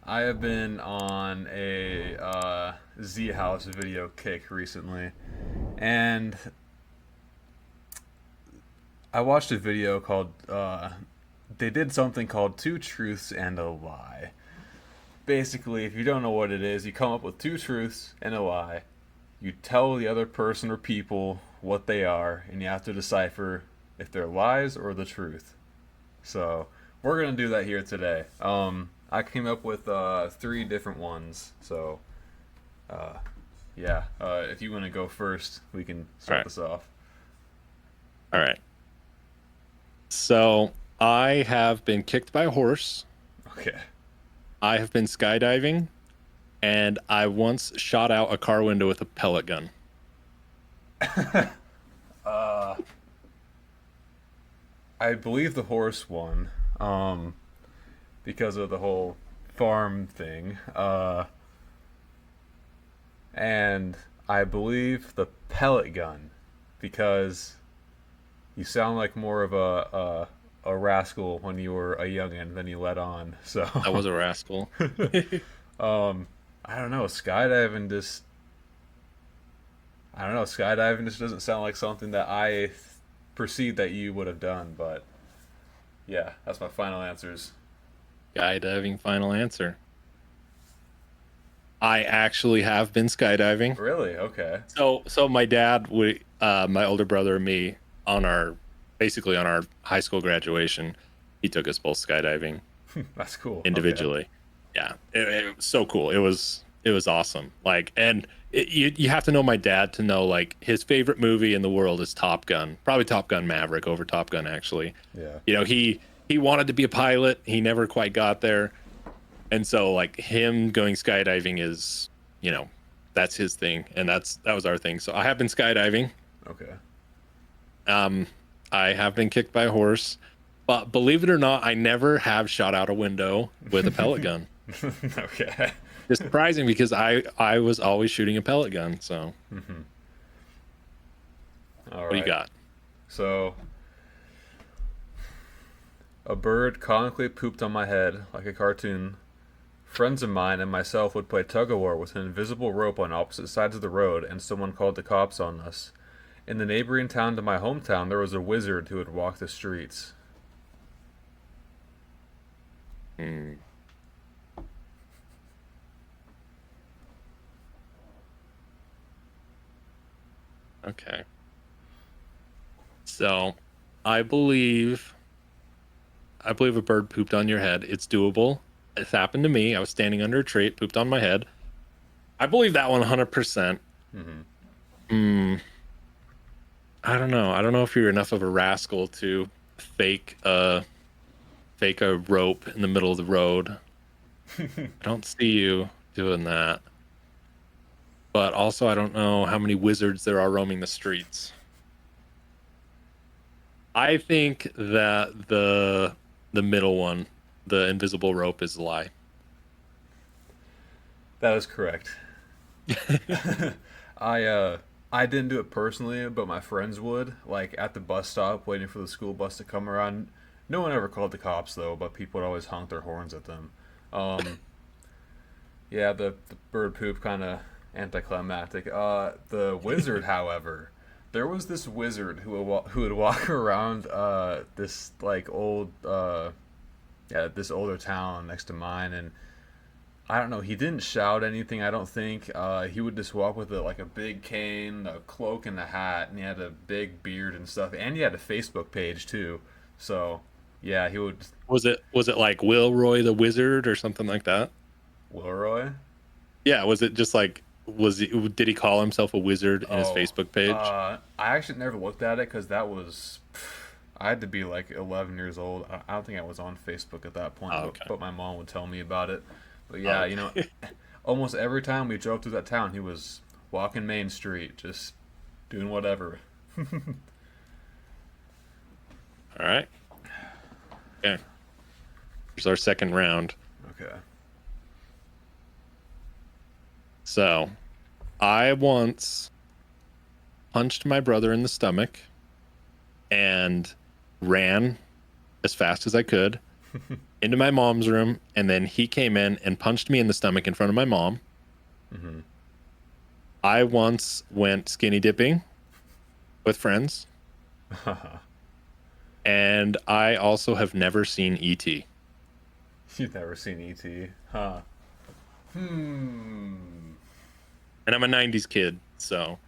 I have been on a Z House video kick recently, and I watched a video called. They did something called Two Truths and a Lie. Basically, if you don't know what it is, you come up with two truths and a lie. You tell the other person or people what they are, and you have to decipher if they're lies or the truth. So, we're going to do that here today. I came up with three different ones. So, uh, yeah, if you want to go first, we can All start right. this off. All right. So I have been kicked by a horse. Okay. I have been skydiving, and I once shot out a car window with a pellet gun. uh, I believe the horse won, because of the whole farm thing. And I believe the pellet gun, because you sound like more of a rascal when you were a youngin than you let on. So, I was a rascal. I don't know. I don't know. Skydiving just doesn't sound like something that I perceive that you would have done. But yeah, that's my final answers. Skydiving, final answer. I actually have been skydiving. Really? Okay. So my dad, my older brother, and me, on our basically on our high school graduation, he took us both skydiving That's cool. Okay. individually. Yeah, it was so cool. It was awesome. Like, and you have to know my dad to know, like, his favorite movie in the world is Top Gun. Probably Top Gun Maverick over Top Gun, actually. Yeah. He wanted to be a pilot. He never quite got there, and so, like, him going skydiving is, that's his thing, and that was our thing. So I have been skydiving. Okay. Um, I have been kicked by a horse, but believe it or not, I never have shot out a window with a pellet gun. Okay. It's surprising because I was always shooting a pellet gun. So All what do you right. got? So, a bird comically pooped on my head like a cartoon. Friends of mine and myself would play tug of war with an invisible rope on opposite sides of the road, and someone called the cops on us. In the neighboring town to my hometown, there was a wizard who would walk the streets. Hmm, okay. So I believe I believe a bird pooped on your head. It's doable. It's happened to me. I was standing under a tree, it pooped on my head. I believe that 100%. Mm-hmm. Hmm. I don't know. I don't know if you're enough of a rascal to fake a fake a rope in the middle of the road. I don't see you doing that. But also, I don't know how many wizards there are roaming the streets. I think that the middle one, the invisible rope, is a lie. That is correct. I I didn't do it personally, but my friends would. Like at the bus stop, waiting for the school bus to come around. No one ever called the cops though, but people would always honk their horns at them. Um, yeah, the bird poop kind of anticlimactic. The wizard, however, there was this wizard who would walk around this like old yeah, this older town next to mine, and I don't know. He didn't shout anything. I don't think. He would just walk with like a big cane, a cloak, and a hat, and he had a big beard and stuff. And he had a Facebook page too. So yeah, he would. Was it like Wilroy the Wizard or something like that? Wilroy. Yeah, was it just like, did he call himself a wizard in his Oh, Facebook page? I actually never looked at it because that was. I had to be like 11 years old. I don't think I was on Facebook at that point, Oh, but, okay. but my mom would tell me about it. But Oh, yeah, okay. almost every time we drove through that town, he was walking Main Street, just doing whatever. All right. Okay. Here's our second round. Okay. So, I once punched my brother in the stomach and ran as fast as I could. into my mom's room, and then he came in and punched me in the stomach in front of my mom. Mm-hmm. I once went skinny dipping with friends, and I also have never seen E.T. You've never seen E.T., huh? Hmm. And I'm a 90s kid, so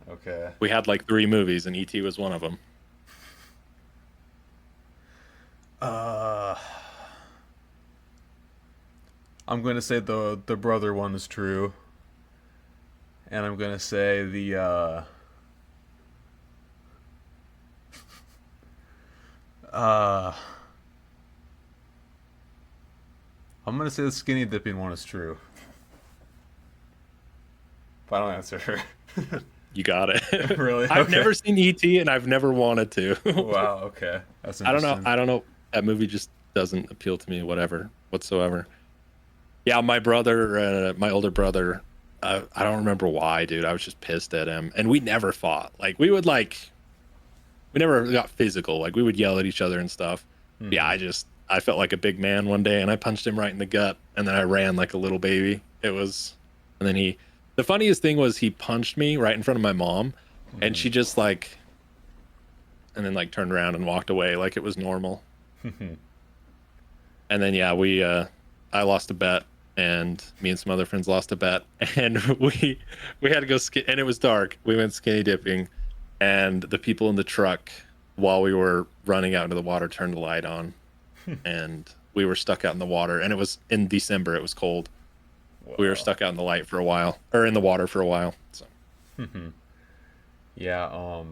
Okay. we had like 3 movies, and E.T. was one of them. Uh, I'm gonna say the brother one is true, and I'm gonna say uh I'm gonna say the skinny dipping one is true. Final answer. You got it. Really? I've Okay. never seen E.T. and I've never wanted to. Wow. Okay. That's I don't know. interesting. I don't know. That movie just doesn't appeal to me, whatever, whatsoever. Yeah, my brother, my older brother, I don't remember why, dude. I was just pissed at him, and we never fought. Like we never got physical. Like we would yell at each other and stuff. Yeah, Hmm. I felt like a big man one day, and I punched him right in the gut, and then I ran like a little baby. It was, and then the funniest thing was he punched me right in front of my mom, and Hmm. she just like, and then like turned around and walked away like it was normal. And then yeah, I lost a bet, and me and some other friends lost a bet, and we had to go and it was dark. We went skinny dipping, and the people in the truck, while we were running out into the water, turned the light on, and we were stuck out in the water. And it was in December. It was cold. We were Wow. stuck out in the light for a while, or in the water for a while. So Yeah.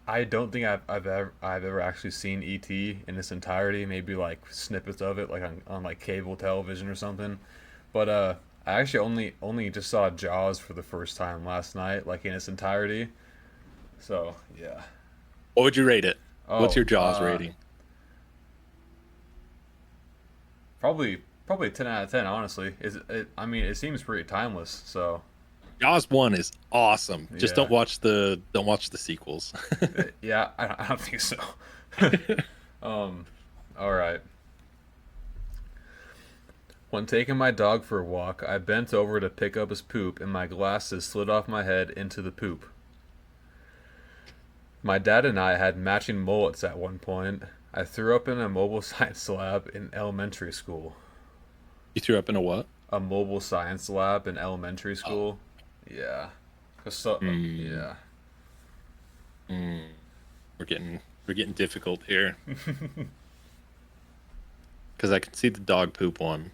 I don't think I've ever actually seen E.T. in its entirety. Maybe like snippets of it, like on like cable television or something. But I actually only just saw Jaws for the first time last night, like in its entirety. So yeah. what would you rate it? What's Oh, your Jaws rating? probably 10 out of 10. Honestly, is it? I mean, it seems pretty timeless. So Jaws 1 is awesome. Just yeah, don't watch the sequels. yeah. I don't think so. All right. When taking my dog for a walk, I bent over to pick up his poop, and my glasses slid off my head into the poop. My dad and I had matching mullets at one point. I threw up in a mobile science lab in elementary school. You threw up in a what? A mobile science lab in elementary Oh. school? Yeah. So, Mm, yeah. mm. We're getting difficult here because I can see the dog poop one.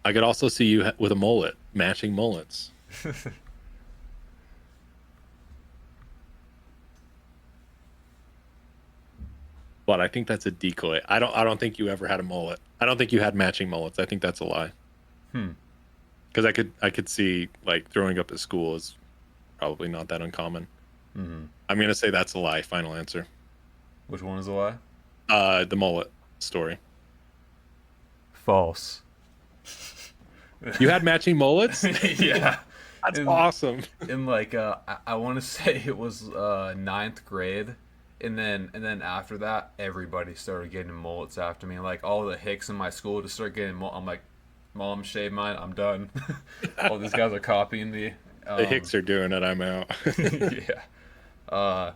I could also see you with a mullet, matching mullets. But I think that's a decoy. I don't think you ever had a mullet. I don't think you had matching mullets. I think that's a lie. Hmm. Because I could see like throwing up at school is probably not that uncommon. Mm-hmm. I'm gonna say that's a lie. Final answer. Which one is a lie? The mullet story. False. You had matching mullets? Yeah. That's In awesome. in like I want to say it was ninth grade, and then after that everybody started getting mullets after me. Like all the hicks in my school just started getting. I'm like, Mom, shave mine. I'm done. All these guys are copying me. The Um, Hicks are doing it. I'm out. yeah. Uh,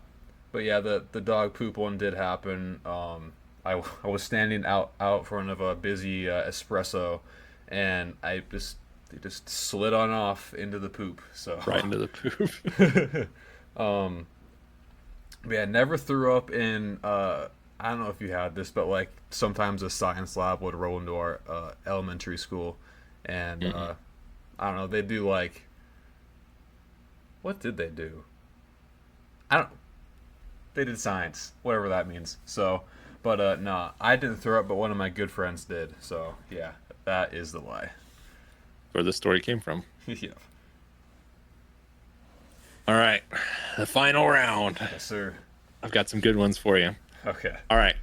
but yeah, the dog poop one did happen. I was standing out front of a busy espresso, and it just slid on off into the poop. So Right into the poop. um, yeah, never threw up in. I don't know if you had this, but like sometimes a science lab would roll into our elementary school, and Hmm. I don't know. They do like, what did they do? I don't. They did science, whatever that means. So, but nah, I didn't throw up, but one of my good friends did. So yeah, that is the lie. Where the story came from. Yeah. All right. The final round. Yes, sir. I've got some good ones for you. Okay. All right.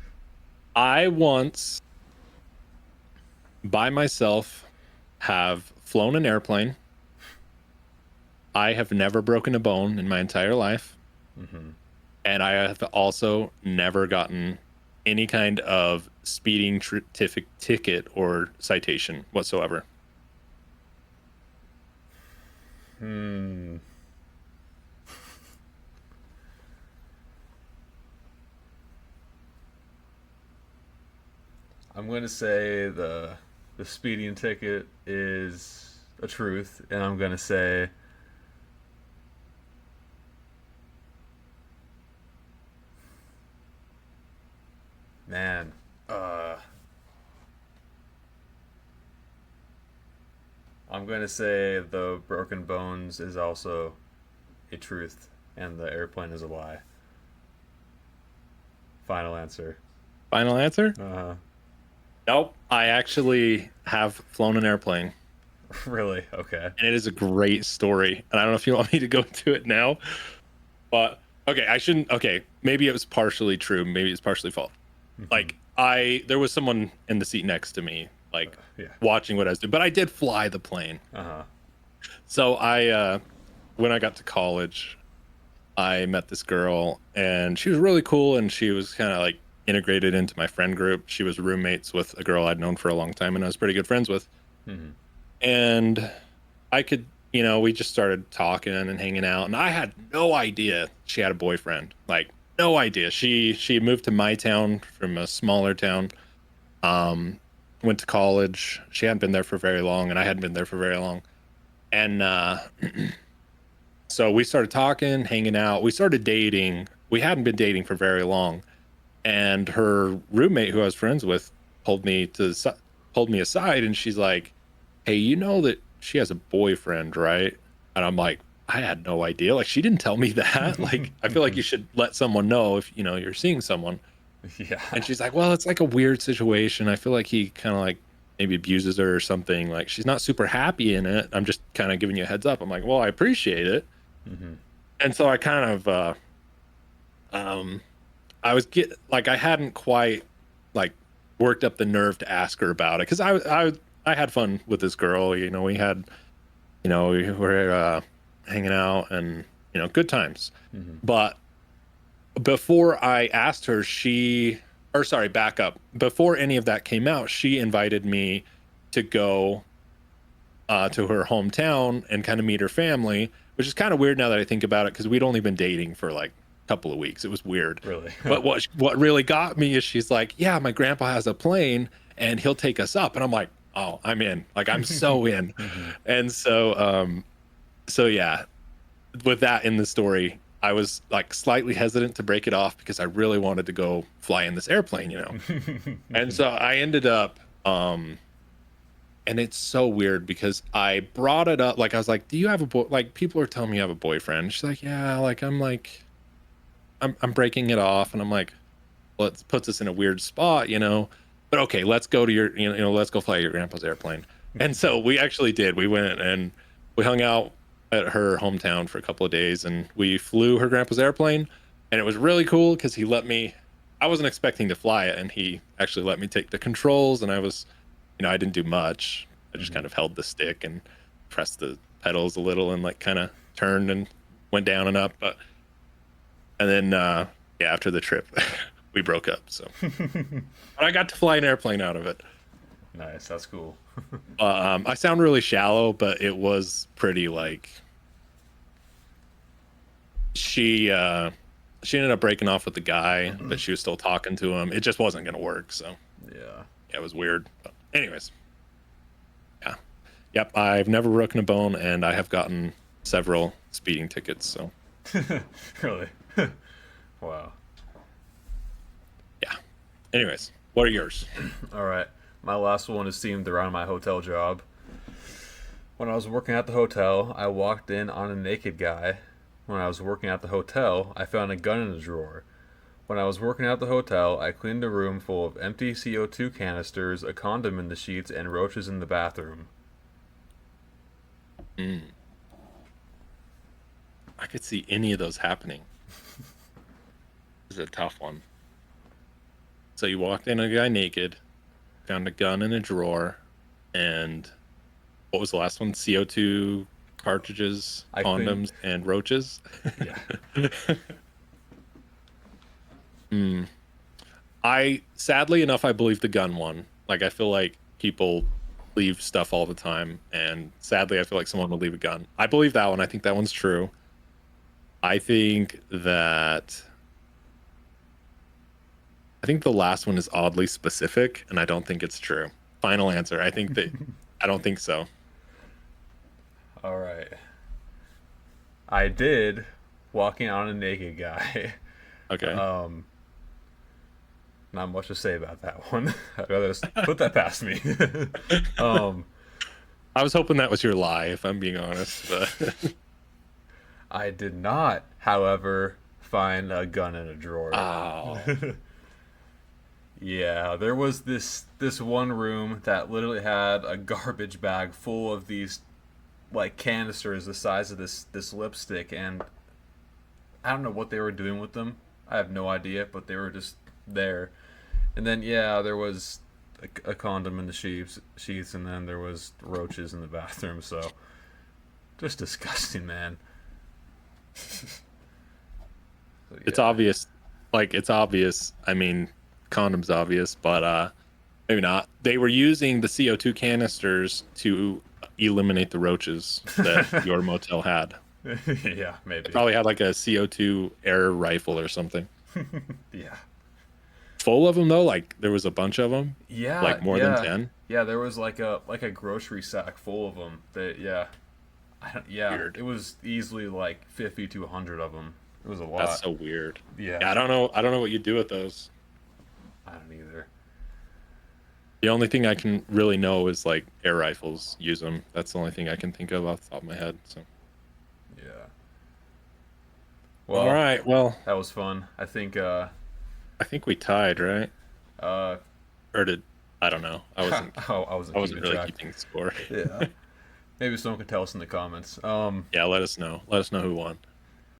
I once by myself have flown an airplane. I have never broken a bone in my entire life. Mm-hmm. And I have also never gotten any kind of speeding ticket or citation whatsoever. Hmm. I'm gonna say the speeding ticket is a truth, and I'm gonna say man, uh, I'm gonna say the broken bones is also a truth, and the airplane is a lie. Final answer. Final answer? Uh, Nope. I actually have flown an airplane, really? Okay. and it is a great story. And I don't know if you want me to go into it now, but okay, I shouldn't. Okay, maybe it was partially true. Maybe it's partially false. Hmm. Like there was someone in the seat next to me, like Yeah. watching what I was doing, but I did fly the plane. Uh huh. So when I got to college, I met this girl, and she was really cool, and she was kind of like integrated into my friend group. She was roommates with a girl I'd known for a long time, and I was pretty good friends with. Hmm. And I could, we just started talking and hanging out, and I had no idea she had a boyfriend. Like no idea. She moved to my town from a smaller town. Um, Went to college. She hadn't been there for very long, and I hadn't been there for very long. And so we started talking, hanging out. We started dating. We hadn't been dating for very long, and her roommate, who I was friends with, pulled me aside, and she's like, "Hey, you know that she has a boyfriend, right?" And I'm like, "I had no idea. Like, she didn't tell me that. Like, I feel like you should let someone know if you're seeing someone." Yeah. And she's like, "Well, it's like a weird situation. I feel like he kind of like maybe abuses her or something. Like, she's not super happy in it. I'm just kind of giving you a heads up." I'm like, "Well, I appreciate it." Hmm. And so I kind of um I was I hadn't quite like worked up the nerve to ask her about it, because I had fun with this girl. We were hanging out, and good times. Hmm. But before I asked her, or sorry, back up. Before any of that came out, she invited me to go to her hometown and kind of meet her family, which is kind of weird now that I think about it, because we'd only been dating for like a couple of weeks. It was weird. Really? But what really got me is she's like, "Yeah, my grandpa has a plane and he'll take us up." And I'm like, "Oh, I'm in. Like, I'm so in." Hmm. And so yeah, with that in the story, I was like slightly hesitant to break it off because I really wanted to go fly in this airplane. And so I ended up and it's so weird because I brought it up. Like, I was like, "Do you have a boy?" Like, people are telling me you have a boyfriend. She's like, "Yeah." I'm breaking it off, and I'm like, "Well, it puts us in a weird spot. But okay, let's go to let's go fly your grandpa's airplane." And so we actually did. We went and we hung out at her hometown for a couple of days, and we flew her grandpa's airplane, and it was really cool because he let me. I wasn't expecting to fly it, and he actually let me take the controls, and I didn't do much. I just Hmm. kind of held the stick and pressed the pedals a little, and like kind of turned and went down and up. And then yeah, after the trip, we broke up. So, but I got to fly an airplane out of it. Nice. That's cool. I sound really shallow, but it was pretty like she uh she ended up breaking off with the guy, but she was still talking to him. It just wasn't gonna work. So Yeah. yeah, it was weird. But anyways, yeah. Yep, I've never broken a bone, and I have gotten several speeding tickets. So Really? Wow. yeah. Anyways, what are yours? All right. My last one is themed around my hotel job. When I was working at the hotel, I walked in on a naked guy. When I was working at the hotel, I found a gun in a drawer. When I was working at the hotel, I cleaned a room full of empty CO2 canisters, a condom in the sheets, and roaches in the bathroom. Mm, I could see any of those happening. This is a tough one. So you walked in on a guy naked, found a gun in a drawer, and what was the last one? CO2 cartridges, I cleaned. condoms, and roaches. Yeah. Hmm. I sadly enough, I believe the gun one. Like, I feel like people leave stuff all the time, and sadly, I feel like someone will leave a gun. I believe that one. I think that one's true. I think that I think the last one is oddly specific, and I don't think it's true. Final answer. I think that I don't think so. All right. I did walking on a naked guy. Okay. Um, Not much to say about that one. I'd rather just put that past me. um, I was hoping that was your lie, if I'm being honest. But I did not, however, find a gun in a drawer. oh, Yeah, there was this one room that literally had a garbage bag full of these like canisters the size of this lipstick, and I don't know what they were doing with them. I have no idea, but they were just there. And then yeah, there was a condom in the sheets, and then there was roaches in the bathroom. So just disgusting, man. So, it's yeah. obvious. Like, it's obvious. I mean, condom's obvious, but maybe not. They were using the CO2 canisters to eliminate the roaches that your motel had. Yeah, It maybe. probably had like a CO2 air rifle or something. Yeah. Full of them though, like there was a bunch of them, Yeah, like more than yeah, 10. yeah. There was like a grocery sack full of them. That yeah, yeah. Weird. It was easily like 50 to 100 of them. It was a That's lot. so weird. Yeah, Yeah, I don't know. I don't know what you do with those. I don't either. The only thing I can really know is like air rifles use them. That's the only thing I can think of off the top of my head. So, Yeah. all Well, right. Well, that was fun. I think. I think we tied, right? Uh. Or did I don't know. I wasn't. Oh, I wasn't I wasn't keeping really track. keeping score. Yeah. Maybe someone could tell us in the comments. Yeah, let us know. Let us know who won.